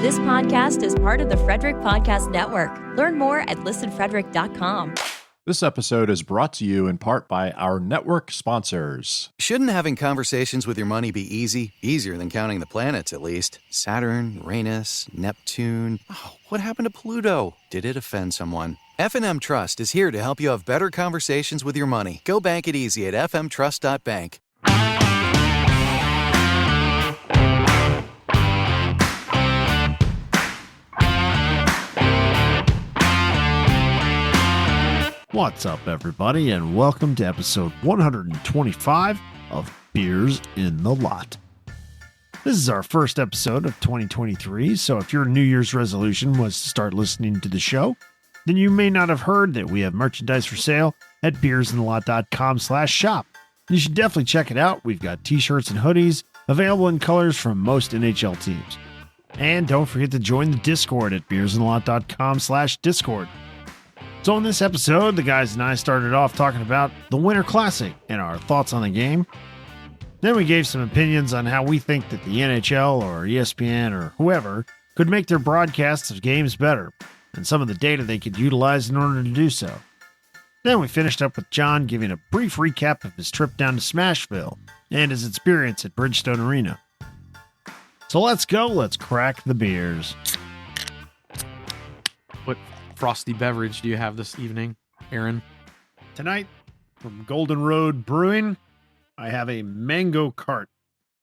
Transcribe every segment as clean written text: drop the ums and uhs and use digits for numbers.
This podcast is part of the Frederick Podcast Network. Learn more at listenfrederick.com. This episode is brought to you in part by our network sponsors. Shouldn't having conversations with your money be easy? Easier than counting the planets, at least. Saturn, Uranus, Neptune. Oh, what happened to Pluto? Did it offend someone? F&M Trust is here to help you have better conversations with your money. Go bank it easy at fmtrust.bank. What's up, everybody, and welcome to episode 125 of Beers in the Lot. This is our first episode of 2023, so if your New Year's resolution was to start listening to the show, then you may not have heard that we have merchandise for sale at beersinthelot.com/shop. You should definitely check it out. We've got t-shirts and hoodies available in colors from most NHL teams. And don't forget to join the Discord at beersinthelot.com/discord. So in this episode, the guys and I started off talking about the Winter Classic and our thoughts on the game. Then we gave some opinions on how we think that the NHL or ESPN or whoever could make their broadcasts of games better, and some of the data they could utilize in order to do so. Then we finished up with John giving a brief recap of his trip down to Smashville and his experience at Bridgestone Arena. So let's crack the beers. What frosty beverage do you have this evening, Aaron? Tonight, from Golden Road Brewing, I have a mango cart,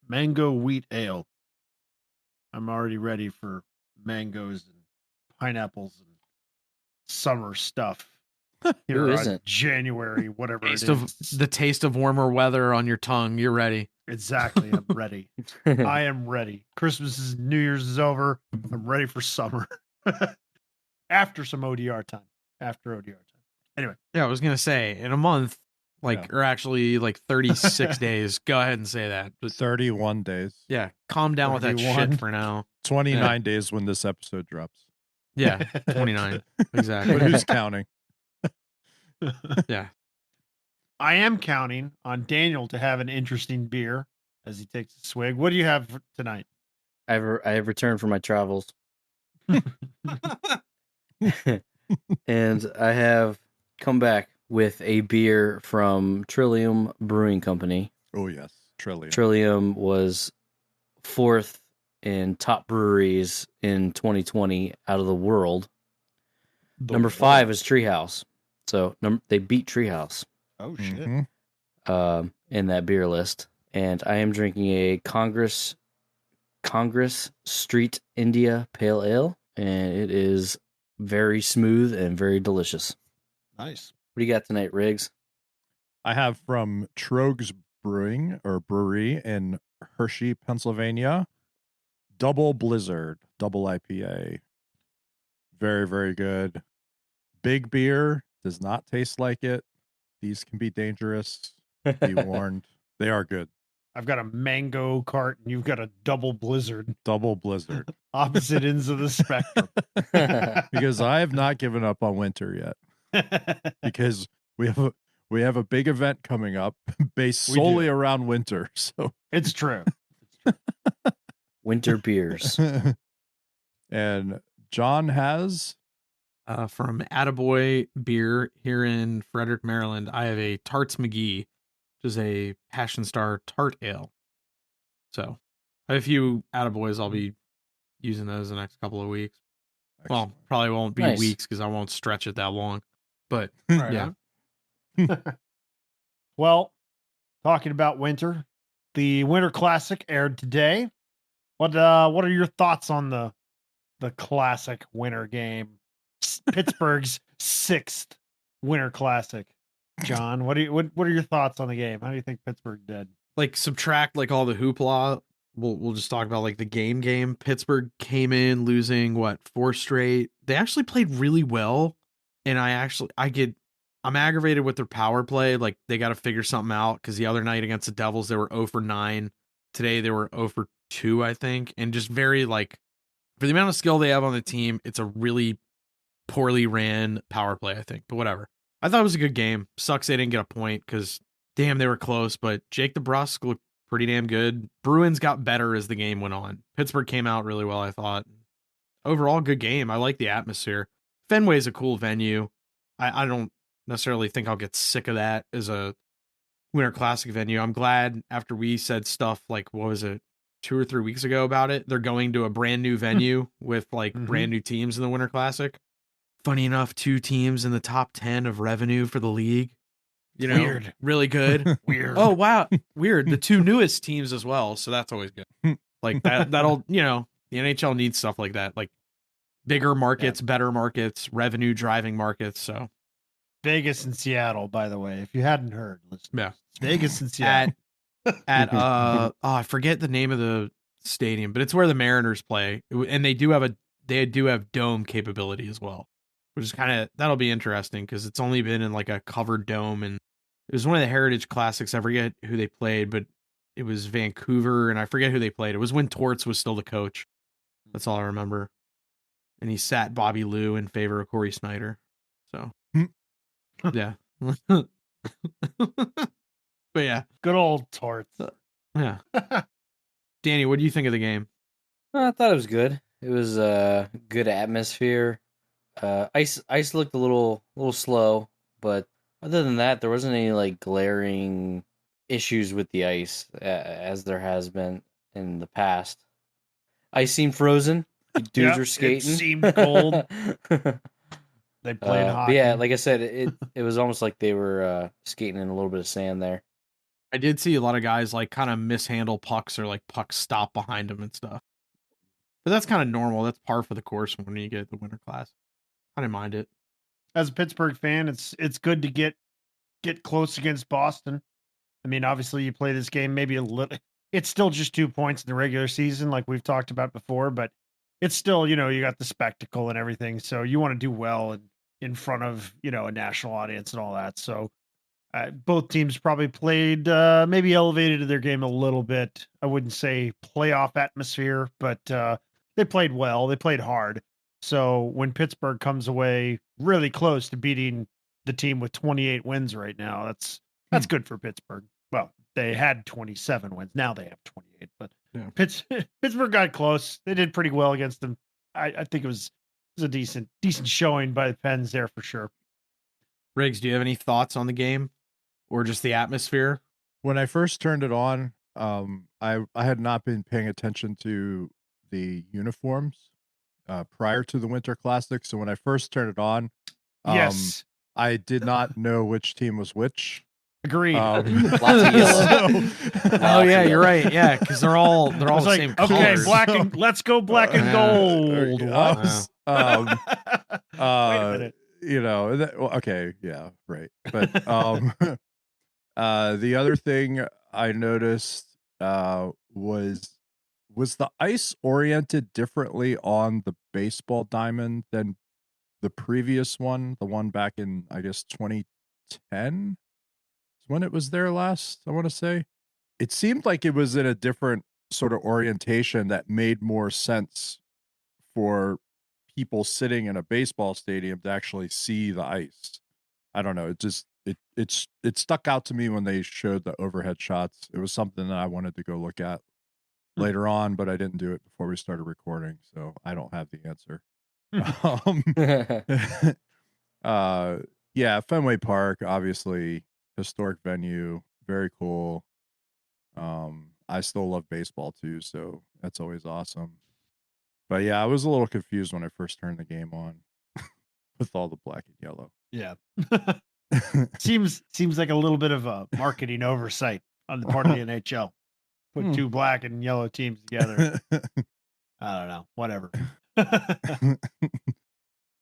mango wheat ale. I'm already ready for mangoes and pineapples and summer stuff. Here on January, whatever it is. The taste of warmer weather on your tongue. You're ready. Exactly. I'm ready. I am ready. Christmas is New Year's is over. I'm ready for summer. After some ODR time. Anyway. Yeah, I was going to say, in a month, or actually 36 days, go ahead and say that. But 31 days. Yeah, calm down 31. With that shit for now. 29 days when this episode drops. Yeah, 29. Exactly. But who's counting? Yeah. I am counting on Daniel to have an interesting beer as he takes a swig. What do you have tonight? I have returned from my travels. And I have come back with a beer from Trillium Brewing Company. Oh, yes. Trillium. Trillium was fourth in top breweries in 2020 out of the world. Number 5 is Treehouse. So they beat Treehouse. Oh, shit. In that beer list. And I am drinking a Congress Street India Pale Ale. And it is very smooth and very delicious. Nice. What do you got tonight, Riggs? I have from Trogs Brewery in Hershey, Pennsylvania. Double Blizzard, double IPA. Very, very good. Big beer, does not taste like it. These can be dangerous. Be warned. They are good. I've got a mango cart and you've got a double Blizzard. Double Blizzard. Opposite ends of the spectrum. Because I have not given up on winter yet. Because we have a big event coming up based solely around winter. So it's true. Winter beers. And John has from Attaboy Beer here in Frederick, Maryland. I have a Tarts McGee, which is a Passion Star Tart Ale. So I have a few Attaboys. I'll be using those the next couple of weeks. Excellent. Well, probably won't be weeks because I won't stretch it that long. But yeah. Well, talking about winter, the Winter Classic aired today. What are your thoughts on the classic winter game? Pittsburgh's 6th Winter Classic. John, what are your thoughts on the game? How do you think Pittsburgh did? Subtract all the hoopla. We'll just talk about the game. Pittsburgh came in losing 4 straight. They actually played really well, and I'm aggravated with their power play. They got to figure something out because the other night against the Devils they were 0 for 9. Today they were 0 for 2, I think, and just very for the amount of skill they have on the team, it's a really poorly ran power play, I think. But whatever. I thought it was a good game. Sucks they didn't get a point because damn, they were close. But Jake DeBrusk looked pretty damn good. Bruins got better as the game went on. Pittsburgh came out really well, I thought. overall good game. I like the atmosphere. Fenway's a cool venue. I don't necessarily think I'll get sick of that as a Winter Classic venue. I'm glad after we said stuff like, what was it, 2 or 3 weeks ago about it, they're going to a brand new venue with like brand new teams in the Winter Classic. Funny enough, 2 teams in the top 10 of revenue for the league. You know, Weird. really good. Weird. Oh, wow. Weird. The 2 newest teams as well. So that's always good. Like that'll, you know, the NHL needs stuff like that. Like bigger markets, better markets, revenue driving markets. So Vegas and Seattle, by the way, if you hadn't heard. Listen, yeah. it's Vegas and Seattle. I forget the name of the stadium, but it's where the Mariners play. And they do have dome capability as well, which is that'll be interesting because it's only been in like a covered dome, and it was one of the Heritage Classics. I forget who they played, but it was Vancouver, and I forget who they played. It was when Torts was still the coach. That's all I remember. And he sat Bobby Lou in favor of Corey Snyder. So, yeah. But yeah. Good old Torts. Yeah. Danny, what do you think of the game? I thought it was good. It was good atmosphere. Ice looked a little slow, but other than that, there wasn't any like glaring issues with the ice as there has been in the past. Ice seemed frozen. Dudes were skating. It seemed cold. They played hockey. But yeah, like I said, it was almost like they were skating in a little bit of sand there. I did see a lot of guys like kind of mishandle pucks or like pucks stop behind them and stuff. But that's kind of normal. That's par for the course when you get the Winter Class. I didn't mind it. As a Pittsburgh fan, it's good to get close against Boston. I mean, obviously you play this game maybe a little. It's still just 2 points in the regular season, like we've talked about before, but it's still, you know, you got the spectacle and everything. So you want to do well in front of, you know, a national audience and all that. So both teams probably played, maybe elevated their game a little bit. I wouldn't say playoff atmosphere, but they played well. They played hard. So when Pittsburgh comes away really close to beating the team with 28 wins right now, that's good for Pittsburgh. Well, they had 27 wins. Now they have 28, but yeah. Pittsburgh got close. They did pretty well against them. I think it was a decent showing by the Pens there for sure. Riggs, do you have any thoughts on the game or just the atmosphere? When I first turned it on, I had not been paying attention to the uniforms prior to the Winter Classic. So when I first turned it on, yes, I did not know which team was which. Agreed. Lots of yellow. Oh yeah, you're right. Yeah, because they're all the like, same okay, colors. let's go black and gold. What? Wait a minute. You know, okay, yeah, right. But the other thing I noticed was the ice oriented differently on the baseball diamond than the previous one, the one back in, I guess, 2010 when it was there last, I want to say. It seemed like it was in a different sort of orientation that made more sense for people sitting in a baseball stadium to actually see the ice. I don't know. It stuck out to me when they showed the overhead shots. It was something that I wanted to go look at later on, but I didn't do it before we started recording, so I don't have the answer. Yeah, Fenway Park, obviously historic venue, very cool. I still love baseball too, so that's always awesome. But yeah, I was a little confused when I first turned the game on with all the black and yellow. Yeah. seems like a little bit of a marketing oversight on the part of the NHL. Put 2 black and yellow teams together. I don't know. Whatever.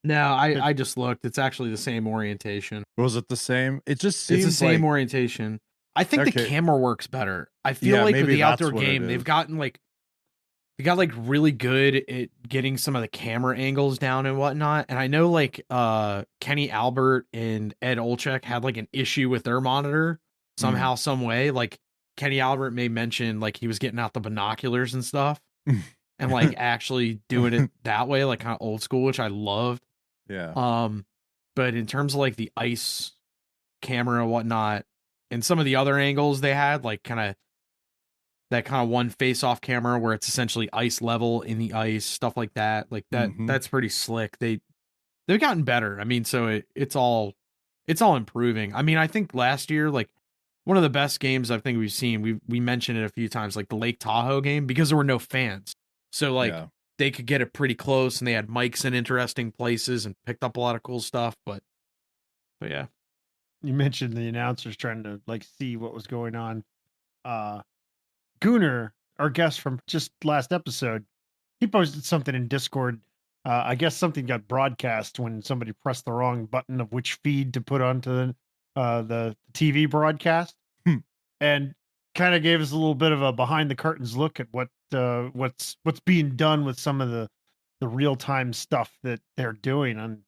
No, I just looked. It's actually the same orientation. Was it the same? It just seems it's the same orientation. I think the camera works better. I feel like with the outdoor game, they've gotten they got really good at getting some of the camera angles down and whatnot. And I know Kenny Albert and Ed Olczyk had an issue with their monitor somehow, some way. Like Kenny Albert may mention he was getting out the binoculars and stuff and actually doing it that way, kind of old school, which I loved. Yeah. But in terms of the ice camera and whatnot, and some of the other angles they had, that kind of one face-off camera where it's essentially ice level in the ice, stuff like that. Like that, Mhm. that's pretty slick. They've gotten better. I mean, so it's all improving. I mean, I think last year, like one of the best games I think we've seen, we mentioned it a few times, like the Lake Tahoe game, because there were no fans. So like Yeah. they could get it pretty close, and they had mics in interesting places and picked up a lot of cool stuff. But yeah. You mentioned the announcers trying to like see what was going on. Gooner, our guest from just last episode, he posted something in Discord. I guess something got broadcast when somebody pressed the wrong button of which feed to put onto the TV broadcast, and kind of gave us a little bit of a behind the curtains look at what's being done with some of the real time stuff that they're doing. And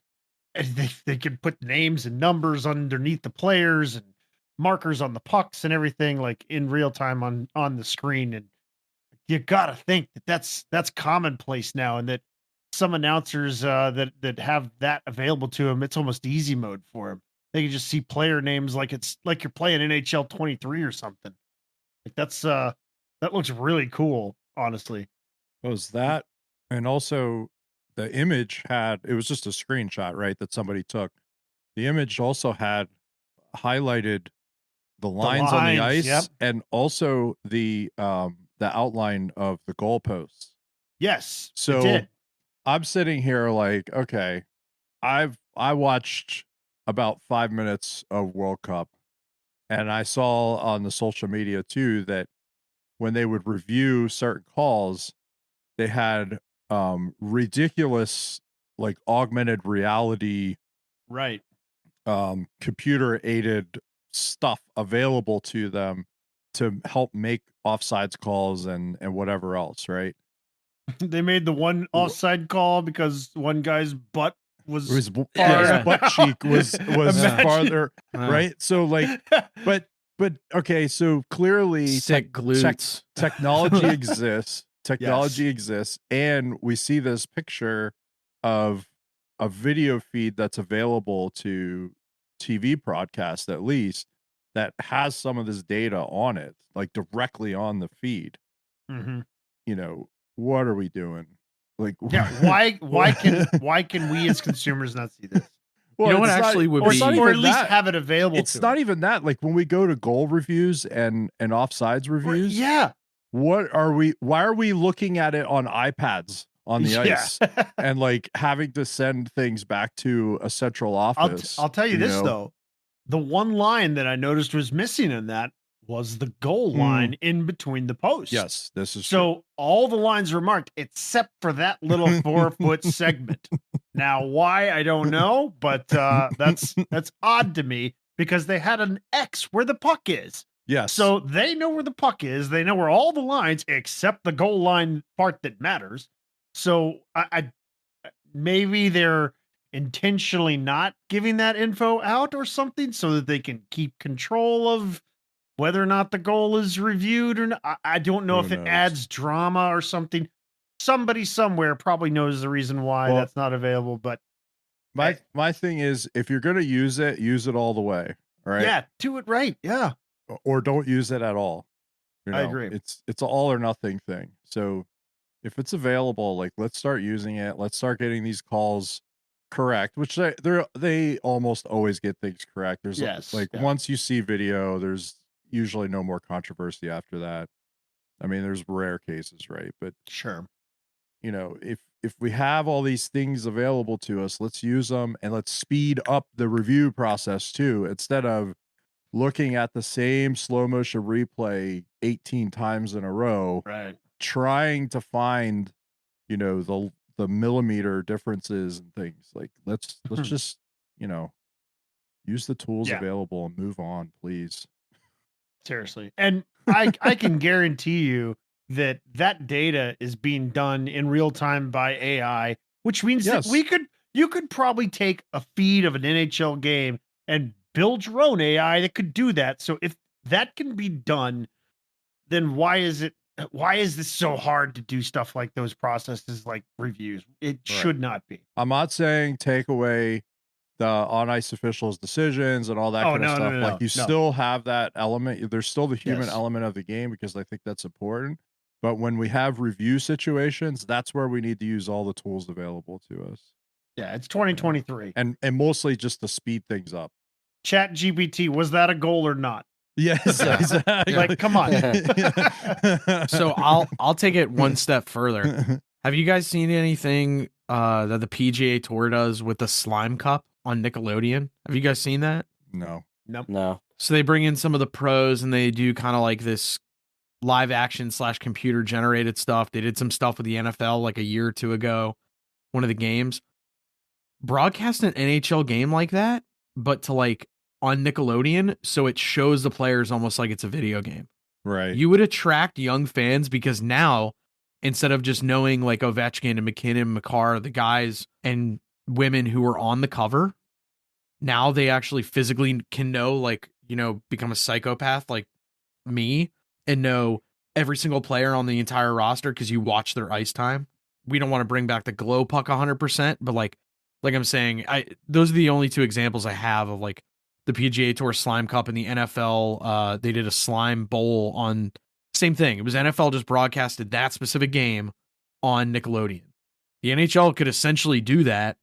they can put names and numbers underneath the players and markers on the pucks and everything like in real time on the screen. And you gotta think that that's commonplace now, and that some announcers that have that available to them, it's almost easy mode for them. They can just see player names like it's like you're playing NHL 23 or something. Like that looks really cool, honestly. Was that, and also the image had, it was just a screenshot, right, that somebody took. The image also had highlighted the lines on the lines, ice, yep. and also the outline of the goalposts. Yes, it So did. I'm sitting here like, okay, I watched about 5 minutes of World Cup, and I saw on the social media too that when they would review certain calls, they had ridiculous like augmented reality Right. computer aided stuff available to them to help make offsides calls and whatever else, right? They made the one offside call because one guy's butt was His farther. butt cheek was Imagine. farther, right? So like, but okay, so clearly Sick glutes. technology exists. Technology exists, and we see this picture of a video feed that's available to TV broadcast, at least, that has some of this data on it, like directly on the feed. Mm-hmm. You know, what are we doing? Like, Yeah, why can we as consumers not see this? well, You know what it's not- actually would or be- it's not Or even at least that. have it available. It's not even that. Like when we go to goal reviews and offsides reviews, Yeah. why are we looking at it on iPads on the ice and like having to send things back to a central office? I'll tell you this know? though. The one line that I noticed was missing in that was the goal line in between the posts. Yes, this is so all the lines were marked except for that little 4-foot segment. Now, why I don't know, but that's odd to me because they had an X where the puck is. Yes. So they know where the puck is. They know where all the lines except the goal line part that matters. So I maybe they're intentionally not giving that info out or something so that they can keep control of whether or not the goal is reviewed or not. I don't know Who if it knows? adds drama or something. Somebody somewhere probably knows the reason why that's not available, but my thing is, if you're going to use it all the way. All right. yeah, do it right. Yeah. Or don't use it at all. You know, I agree. It's an all or nothing thing. So if it's available, like let's start using it. Let's start getting these calls correct, which they almost always get things correct. There's once you see video, there's usually no more controversy after that. I mean, there's rare cases, right? But sure. You know, if we have all these things available to us, let's use them and let's speed up the review process too, instead of looking at the same slow motion replay 18 times in a row, right? Trying to find, you know, the millimeter differences and things. Like let's just, you know, use the tools available and move on, please. Seriously. And I can guarantee you that data is being done in real time by AI, which means that you could probably take a feed of an NHL game and build your own AI that could do that. So if that can be done, then why is this so hard to do stuff like those processes like reviews? It should not be. I'm not saying take away the on ice officials' decisions and all that kind of stuff. Like you still have that element. There's still the human element of the game because I think that's important. But when we have review situations, that's where we need to use all the tools available to us. Yeah, it's 2023. And mostly just to speed things up. ChatGPT, was that a goal or not? Yes, exactly. Like, come on. So I'll take it one step further. Have you guys seen anything that the PGA Tour does with the slime cup on Nickelodeon? Have you guys seen that? No. Nope. No. So they bring in some of the pros and they do kind of like this live action / computer generated stuff. They did some stuff with the NFL like a year or two ago, one of the games. Broadcast an NHL game like that, but to like on Nickelodeon, so it shows the players almost like it's a video game. Right. You would attract young fans because now, instead of just knowing like Ovechkin and McKinnon, Makar, the guys and women who are on the cover, now they actually physically can know, like, you know, become a psychopath like me and know every single player on the entire roster because you watch their ice time. We don't want to bring back the glow puck 100%, but like I'm saying, those are the only two examples I have of like the PGA Tour Slime Cup and the NFL. They did a slime bowl on same thing. It was NFL just broadcasted that specific game on Nickelodeon. The NHL could essentially do that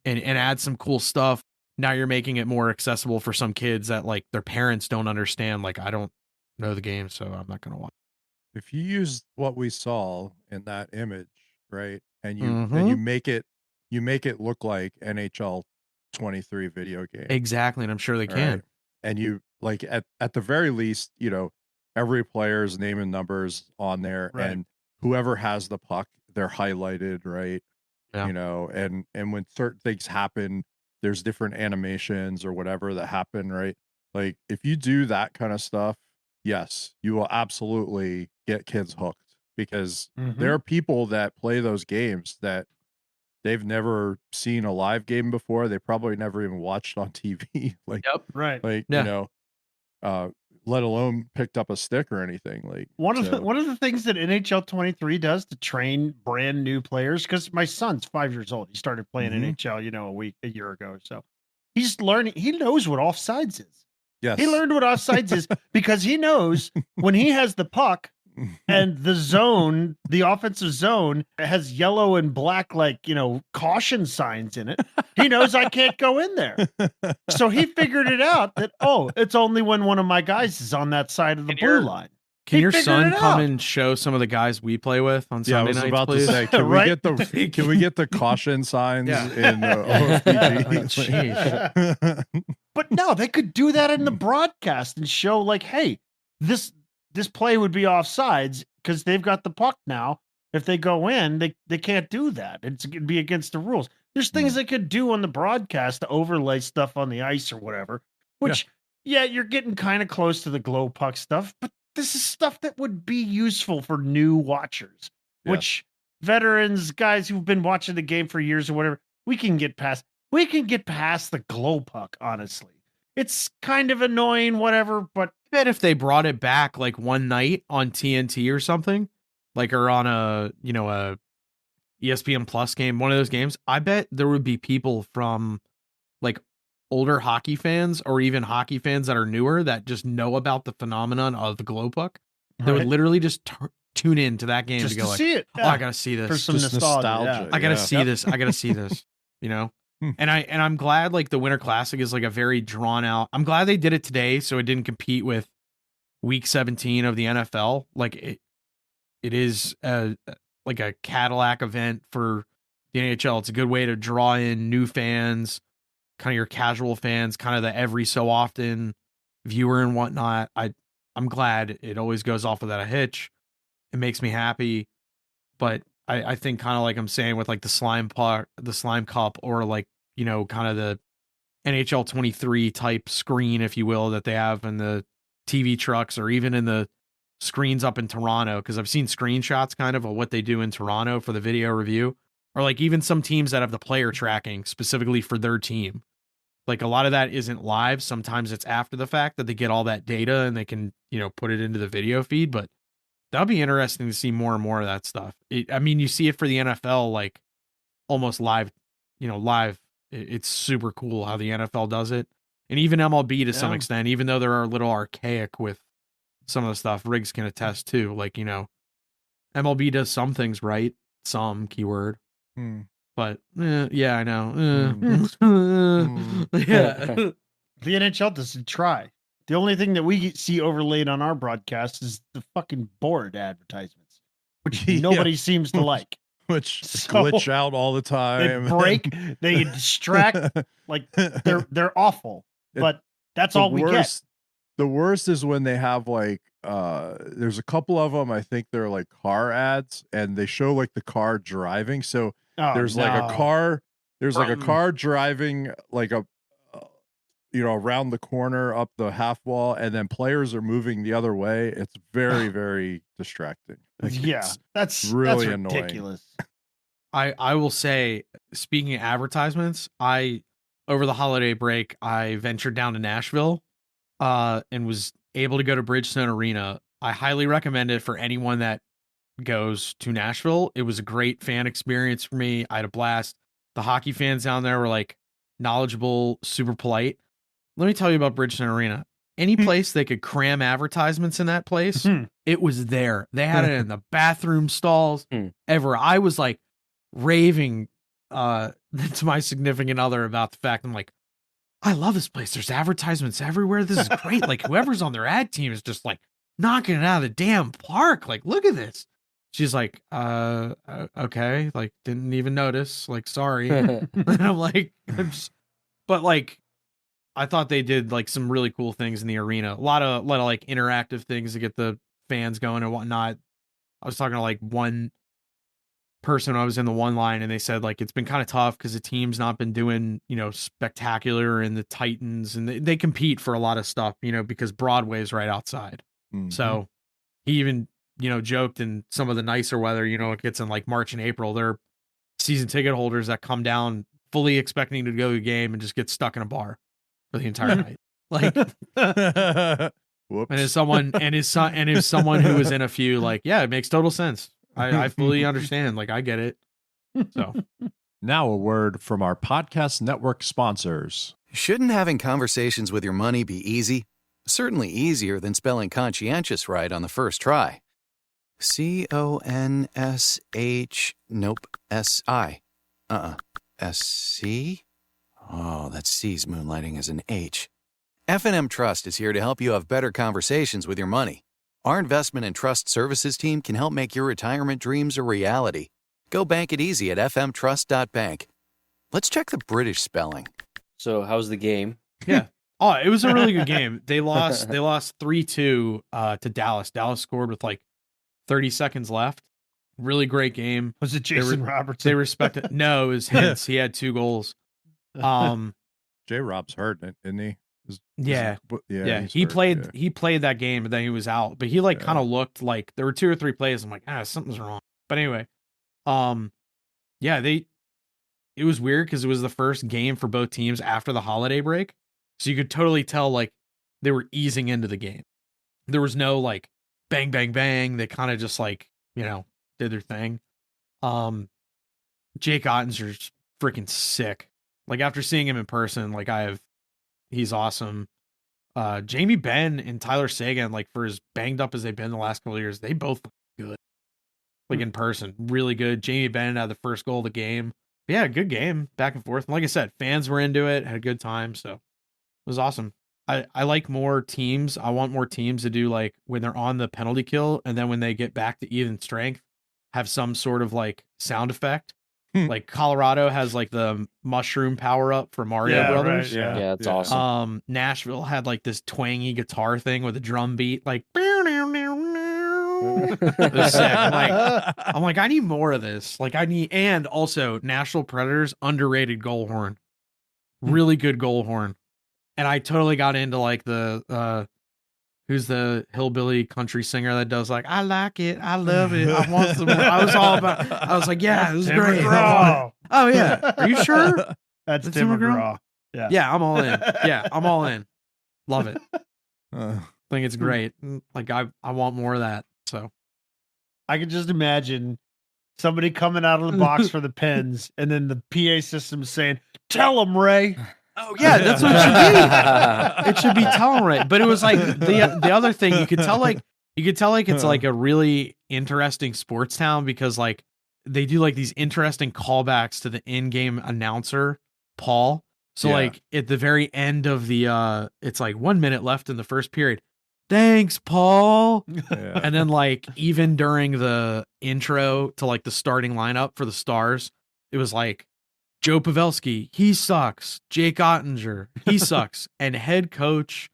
and add some cool stuff. Now you're making it more accessible for some kids that like their parents don't understand. Like, I don't know the game, so I'm not going to watch. If you use what we saw in that image, right, and you make it look like NHL 23 video game. Exactly, and I'm sure they can. Right? And you like at the very least, you know, every player's name and numbers on there, Right. and whoever has the puck, they're highlighted, right? Yeah. You know, and when certain things happen, there's different animations or whatever that happen, right? Like if you do that kind of stuff, yes, you will absolutely get kids hooked because there are people that play those games that they've never seen a live game before. They probably never even watched on TV. Like, Right. like Yeah. you know, let alone picked up a stick or anything. Like One of the things that NHL 23 does to train brand new players, because my son's 5 years old. He started playing NHL, you know, a year ago. So he's learning. He knows what offsides is. yes, He learned what offsides is because he knows when he has the puck and the zone, the offensive zone has yellow and black, like, you know, caution signs in it. He knows I can't go in there. So he figured it out that, oh, it's only when one of my guys is on that side of the blue line. Can He your figured son it come out. and show some of the guys we play with on Yeah, I Sunday was nights, about please? to say, can Right? we get the caution signs Yeah. in OFPG? Jeez. But no, they could do that in the broadcast and show like, hey, this play would be offsides because they've got the puck now. If they go in, they can't do that. It'd be against the rules. There's things they could do on the broadcast to overlay stuff on the ice or whatever, which, yeah, you're getting kind of close to the glow puck stuff, but this is stuff that would be useful for new watchers, which veterans, guys who've been watching the game for years or whatever, we can get past the glow puck, honestly. It's kind of annoying, whatever, but I bet if they brought it back like one night on TNT or something, like or on a ESPN Plus game, one of those games, I bet there would be people from like older hockey fans or even hockey fans that are newer that just know about the phenomenon of the glow puck. They would literally just tune in to that game just to go like, see it. oh, I gotta see this For some Just nostalgia. I gotta yeah. see this. I gotta see this. You know? And I'm glad like the Winter Classic is like a very drawn out. I'm glad they did it today so it didn't compete with week 17 of the NFL. Like it is like a Cadillac event for the NHL. It's a good way to draw in new fans, kind of your casual fans, kind of the every so often viewer and whatnot. I'm glad it always goes off without a hitch. It makes me happy. But I think kind of like I'm saying with like the slime cup or like, you know, kind of the NHL 23 type screen, if you will, that they have in the TV trucks or even in the screens up in Toronto. Cause I've seen screenshots kind of what they do in Toronto for the video review, or like even some teams that have the player tracking specifically for their team. Like a lot of that isn't live. Sometimes it's after the fact that they get all that data and they can, you know, put it into the video feed, but that'll be interesting to see more and more of that stuff. I mean, you see it for the NFL, like almost live, you know, live it's super cool how the NFL does it. And even MLB to some Yeah. extent, even though they're a little archaic with some of the stuff, Riggs can attest to. Like, MLB does some things right, some keyword. Hmm. But yeah, I know. Yeah. The NHL doesn't try. The only thing that we see overlaid on our broadcast is the fucking board advertisements, which Yeah. nobody seems to like. Which So, glitch out all the They time. break, they distract, like they're awful. It- But that's the all we get. worst, The worst is when they have like there's a couple of them, I think they're like car ads, and they show like the car driving. So Oh, there's like a no. car, like a Mm. car driving like a around the corner up the half wall, and then players are moving the other way. It's very, very distracting. Like, Yeah, it's that's really that's annoying. ridiculous. I will say, speaking of advertisements, over the holiday break, I ventured down to Nashville and was able to go to Bridgestone Arena. I highly recommend it for anyone that goes to Nashville. It was a great fan experience for me. I had a blast. The hockey fans down there were like knowledgeable, super polite. Let me tell you about Bridgestone Arena. Any place they could cram advertisements in that place, it was there. They had it in the bathroom stalls. Ever. I was like raving to my significant other about the fact, I'm like, I love this place. There's advertisements everywhere. This is great. Like, whoever's on their ad team is just like knocking it out of the damn park. Like, look at this. She's like, okay, like, didn't even notice. Like, sorry. And I'm like, but like, I thought they did like some really cool things in the arena. A lot of like interactive things to get the fans going and whatnot. I was talking to like one person when I was in the one line, and they said like it's been kind of tough because the team's not been doing spectacular, and the Titans, and they compete for a lot of stuff, because Broadway's right outside. Mhm. So he even joked in some of the nicer weather, it gets in like March and April, they're season ticket holders that come down fully expecting to go to the game and just get stuck in a bar for the entire night. Like, Whoops. and as someone who was in a few, like, yeah, it makes total sense. I fully understand. Like, I get it. So Now a word from our podcast network sponsors. Shouldn't having conversations with your money be easy? Certainly easier than spelling conscientious right on the first try. C-O-N-S-H... Nope. S-I. S-C? Oh, that C's moonlighting as an H. F&M Trust is here to help you have better conversations with your money. Our investment and trust services team can help make your retirement dreams a reality. Go bank it easy at fmtrust.bank. Let's check the British spelling. So how's the game? yeah. Oh, it was a really good game. They lost 3-2 to Dallas. Dallas scored with like 30 seconds left. Really great game. Was it Jason Robertson? They respected. No, it was Hintz. He had 2 goals. J-Rob's hurt, isn't he? Yeah. He's He hurt, played yeah. he played that game, but then he was out. But he like kind of looked like there were 2 or 3 plays. I'm like, something's wrong. But anyway, yeah, it was weird because it was the first game for both teams after the holiday break. So you could totally tell like they were easing into the game. There was no like bang, bang, bang. They kind of just like, did their thing. Jake Ottinger's freaking sick. Like, after seeing him in person, like, he's awesome. Jamie Benn and Tyler Seguin, like, for as banged up as they've been the last couple of years, they both look good. Like, in person, really good. Jamie Benn had the first goal of the game. But yeah, good game, back and forth. And like I said, fans were into it, had a good time, so it was awesome. I like more teams. I want more teams to do, like, when they're on the penalty kill, and then when they get back to even strength, have some sort of, like, sound effect. Like, Colorado has like the mushroom power up for Mario Brothers. Right, Yeah, it's awesome. Nashville had like this twangy guitar thing with a drum beat, like it was sick. I'm like, I need more of this. Like, and also Nashville Predators underrated goal horn, really good goal horn. And I totally got into like the who's the hillbilly country singer that does like, I like it, I love it, I want some more. I was like, yeah, it was Tim great. McGraw. Oh yeah, are you sure? That's It's Tim Tim McGraw. Yeah, I'm all in. Yeah, I'm all in. Love it. Uh, Think it's great. Like, I want more of that. So I could just imagine somebody coming out of the box for the pins, and then the PA system saying, "Tell him, Ray." Oh yeah, that's what it should be. It should be telling right. But it was like the other thing you could tell like it's like a really interesting sports town because like they do like these interesting callbacks to the in-game announcer, Paul. So like at the very end of the it's like 1 minute left in the first period. Thanks, Paul. Yeah. And then like even during the intro to like the starting lineup for the Stars, it was like Joe Pavelski, he sucks. Jake Ottinger, he sucks. And head coach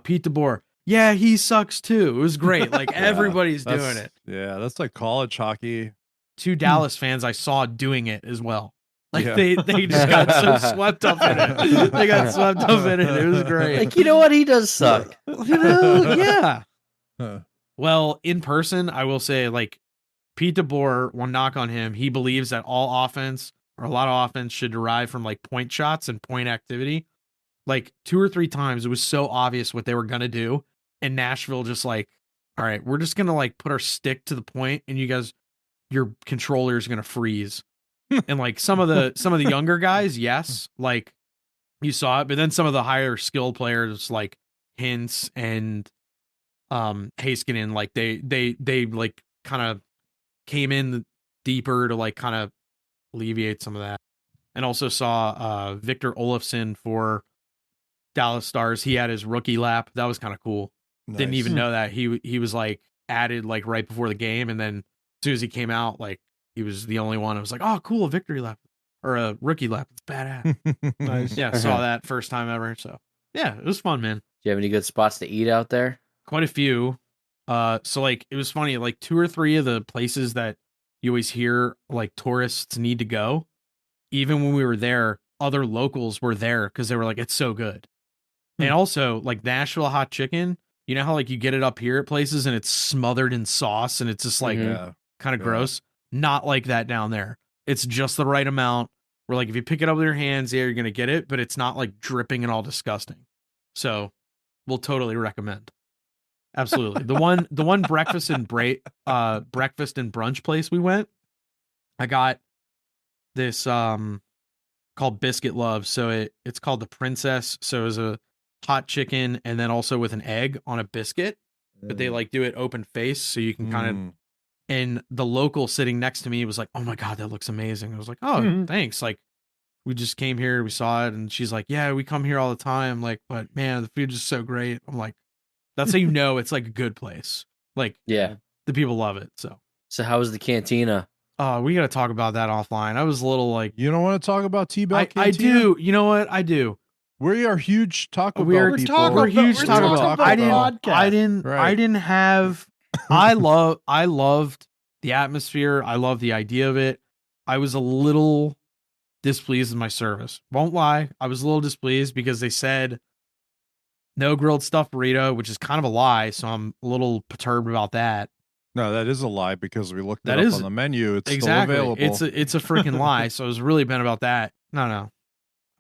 Pete DeBoer, yeah, he sucks too. It was great. Like everybody's doing it. Yeah, that's like college hockey. 2 Dallas fans I saw doing it as well. Like they just got so swept up in it. They got swept up in it. It was great. Like, you know what? He does suck. Yeah. Huh. Well, in person, I will say, like, Pete DeBoer, one knock on him, he believes that all offense or a lot of offense should derive from like point shots and point activity. Like 2 or 3 times, it was so obvious what they were going to do. And Nashville just like, all right, we're just going to like put our stick to the point and you guys, your controller is going to freeze. And like some of the younger guys, yes, like you saw it, but then some of the higher skilled players like Hintz and Heiskanen, like they like kind of came in deeper to like kind of alleviate some of that. And also saw Victor Olofsson for Dallas Stars. He had his rookie lap. That was kind of cool. Nice. Didn't even know that he was like added like right before the game, and then as soon as he came out, like he was the only one. I was like, oh, cool, a victory lap or a rookie lap. It's badass. Nice. Yeah, saw that first time ever. So yeah, it was fun, man. Do you have any good spots to eat out there? Quite a few. So like it was funny, like 2 or 3 of the places that you always hear like tourists need to go. Even when we were there, other locals were there because they were like, it's so good. And also like Nashville hot chicken, you know how like you get it up here at places and it's smothered in sauce and it's just like kind of gross. Not like that down there. It's just the right amount where like if you pick it up with your hands, yeah, you're gonna get it, but it's not like dripping and all disgusting. So we'll totally recommend. Absolutely. The one breakfast and brunch place we went, I got this called Biscuit Love. So it's called the Princess. So it was a hot chicken and then also with an egg on a biscuit, but they like do it open face so you can kind of. And the local sitting next to me was like, oh my God, that looks amazing. I was like, oh, thanks. Like, we just came here, we saw it. And she's like, yeah, we come here all the time. Like, but man, the food is so great. I'm like, that's how you know it's like a good place. Like, Yeah. the people love it. So how was the cantina? we got to talk about that offline. I was a little like, You don't want to talk about T-Bell I Cantina? do. You know what? I do. We are huge Taco We're Bell people. we're huge Taco Bell. I Right. didn't have, I loved the atmosphere. I love the idea of it. I was a little displeased with my service. Won't lie. I was a little displeased because they said no grilled stuffed burrito, which is kind of a lie. So I'm a little perturbed about that. No, that is a lie because we looked That it up is- on the menu. It's Exactly. still available. It's a freaking lie. So I was really bent about that. No.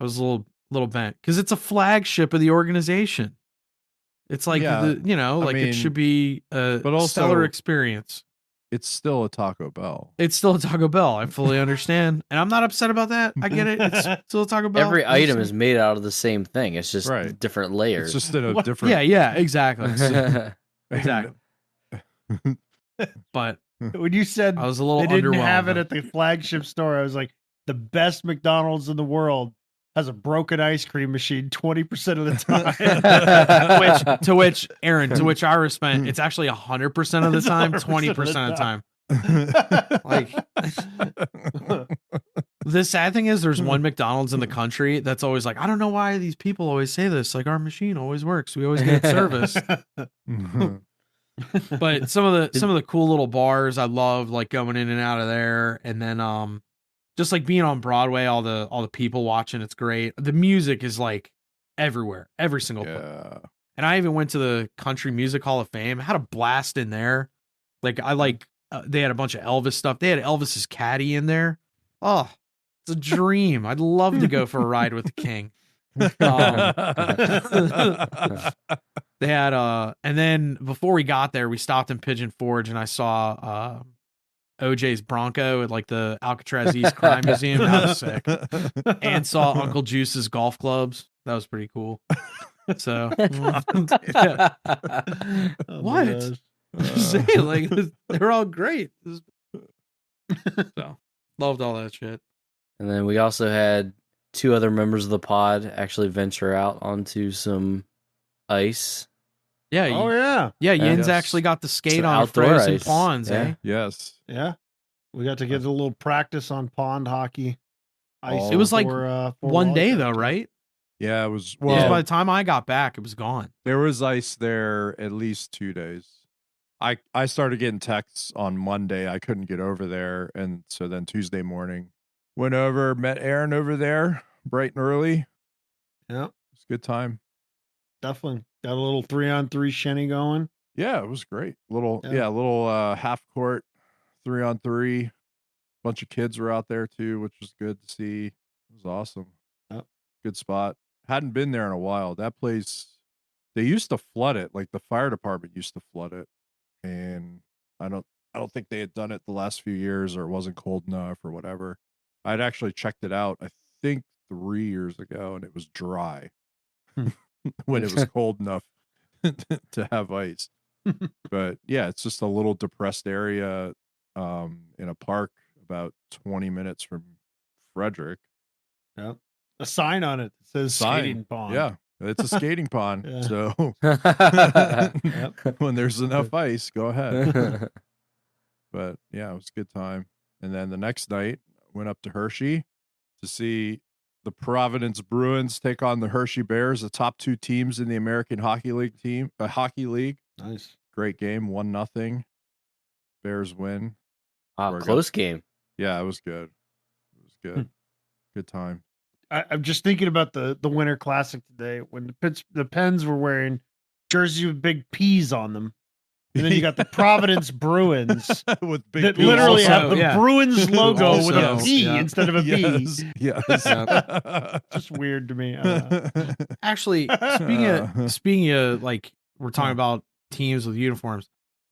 I was a little bent because it's a flagship of the organization. It's like Yeah, like mean, it should be a but also- stellar experience. It's still a Taco Bell. It's still a Taco Bell. I fully understand, and I'm not upset about that. I get it. It's still a Taco Bell. Every item is made out of the same thing. It's just Right. different layers. It's just in a different. Yeah, exactly. Exactly. But When you said I was a little they didn't underwhelmed. have it at the flagship store, I was like, the best McDonald's in the world has a broken ice cream machine 20% of the time. to which Aaron, to which I respond, it's actually 100% of the It's time, 100% 20% of the time. Like the sad thing is there's one McDonald's in the country that's always like, I don't know why these people always say this. Like our machine always works. We always get service. But some of the cool little bars I love, like going in and out of there. And then just like being on Broadway, all the people watching, it's great. The music is like everywhere, every single place. Yeah. And I even went to the Country Music Hall of Fame. Had a blast in there. Like I like they had a bunch of Elvis stuff. They had Elvis's caddy in there. Oh, it's a dream. I'd love to go for a ride with the king. They had and then before we got there, we stopped in Pigeon Forge and I saw OJ's Bronco at like the Alcatraz East Crime Museum. That was sick. And saw Uncle Juice's golf clubs. That was pretty cool. So yeah. Oh, What? my gosh. Just saying, like they're all great. So loved all that shit. And then we also had 2 other members of the pod actually venture out onto some ice. Yeah. Oh yeah, Yeah, Yins Yes. actually got to skate Some on outdoor frozen ice. ponds, Yeah. eh? Yes. yeah. We got to get a little practice on pond hockey. Ice It was like for One day volleyball. though, right? Yeah, it was. Because Well, by the time I got back, it was gone. there was ice there at least 2 days. I started getting texts on Monday. I couldn't get over there, and so then Tuesday morning went over, met Aaron over there bright and early. Yeah, It's a good time. definitely got a little 3-on-3 shinny going. Yeah, it was great. Little Yeah. half court 3-on-3. Bunch of kids were out there too, which was good to see. It was awesome. Yep. Good spot. Hadn't been there in a while. That place, they used to flood it. Like the fire department used to flood it, and I don't think they had done it the last few years, or it wasn't cold enough or whatever. I'd actually checked it out, I think 3 years ago, and it was dry when it was cold enough to have ice. But yeah, it's just a little depressed area in a park about 20 minutes from Frederick. Yep. A sign on it that says Sign. skating pond. Yeah, it's a skating pond. Yeah. So Yep. when there's enough ice, go ahead. But yeah, it was a good time. And then the next night, went up to Hershey to see the Providence Bruins take on the Hershey Bears, the top 2 teams in the American Hockey League. Nice. Great game, 1-0. Bears win. Wow, close game. Yeah, it was good. It was good. Good time. I'm just thinking about the Winter Classic today when the Pens were wearing jerseys with big P's on them. And then you got the Providence Bruins with big that P's. literally Also, have the yeah. Bruins logo with a Also, P yeah. instead of a B. Yes. Just weird to me. I don't know. Actually, speaking of like we're talking about teams with uniforms,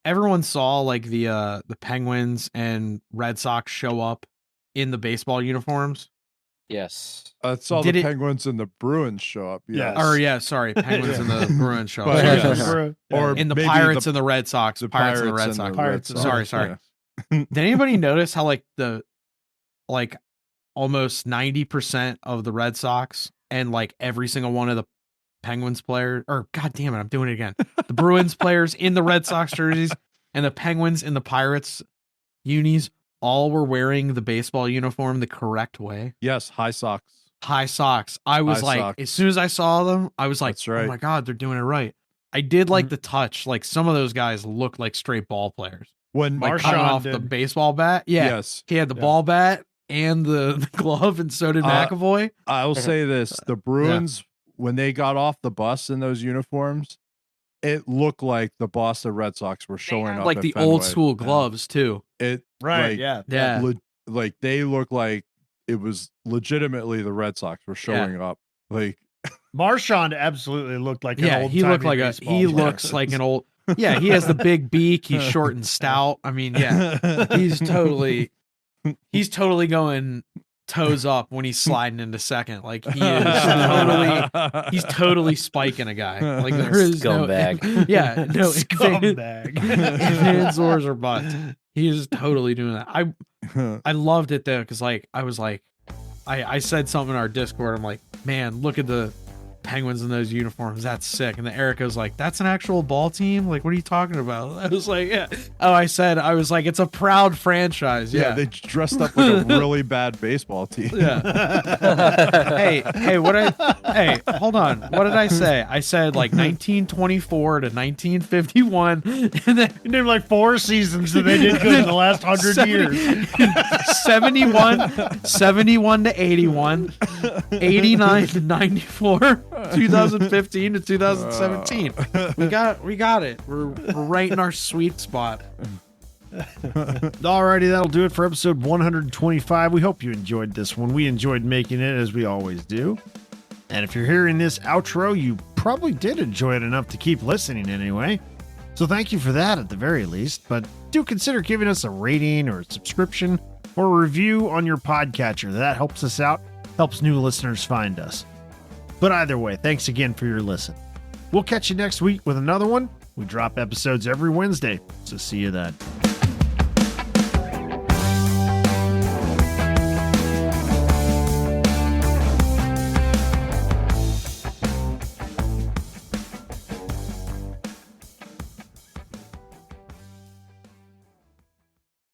everyone saw like the Penguins and Red Sox show up in the baseball uniforms. Yes. I saw Did the it- Penguins and the Bruins show up. Yes. Or yeah, sorry, Penguins and the Bruins show But, up. yes. Or Or in the maybe Pirates and the Red Sox. the Pirates and the Red and Sox. the Pirates Red and Sorry, Sox, sorry. yeah. Did anybody notice how like almost 90% of the Red Sox and like every single one of the Penguins players, or God damn it, I'm doing it again. The Bruins players in the Red Sox jerseys and the Penguins in the Pirates unis all were wearing the baseball uniform the correct way. Yes, high socks. High socks. I was High like, socks. as soon as I saw them, I was like, That's right. oh my God, they're doing it right. I did like the touch. Like some of those guys look like straight ball players. When Like Marchand coming off the did. baseball bat. Yeah. Yes, He had the Yeah. ball bat and the glove, and so did McAvoy. I will say this: the Bruins, when they got off the bus in those uniforms, it looked like the Boston Red Sox were showing up Like at the Fenway. old school gloves, too. It Right. like, Yeah. Yeah. like they look like it was legitimately the Red Sox were showing up. Like Marchand absolutely looked like an Yeah. old He looked like baseball he player. looks like an old, yeah. He has the big beak. He's short and stout. I mean, yeah. He's totally going toes up when he's sliding into second. Like he's totally spiking a guy. Like there is Scumbag. no, yeah, no Scumbag. hands or butts. He is totally doing that. I loved it though, because like I was like, I said something in our Discord. I'm like, man, look at the Penguins in those uniforms. That's sick. And the Erica's like, that's an actual ball team? Like, what are you talking about? I was like, yeah. Oh, I was like, it's a proud franchise. yeah, Yeah. they dressed up like a really bad baseball team. Yeah. hey, hold on. What did I say? I said like 1924 to 1951, and then He named like 4 seasons that they did good in the last 100 years. 71 to 81, 89 to 94, 2015 to 2017. We got it. We're right in our sweet spot. Alrighty, that'll do it for episode 125. We hope you enjoyed this one. We enjoyed making it, as we always do. And if you're hearing this outro, you probably did enjoy it enough to keep listening anyway. So thank you for that at the very least, but do consider giving us a rating or a subscription or a review on your podcatcher. That helps us out, helps new listeners find us. But either way, thanks again for your listen. We'll catch you next week with another one. We drop episodes every Wednesday, so see you then.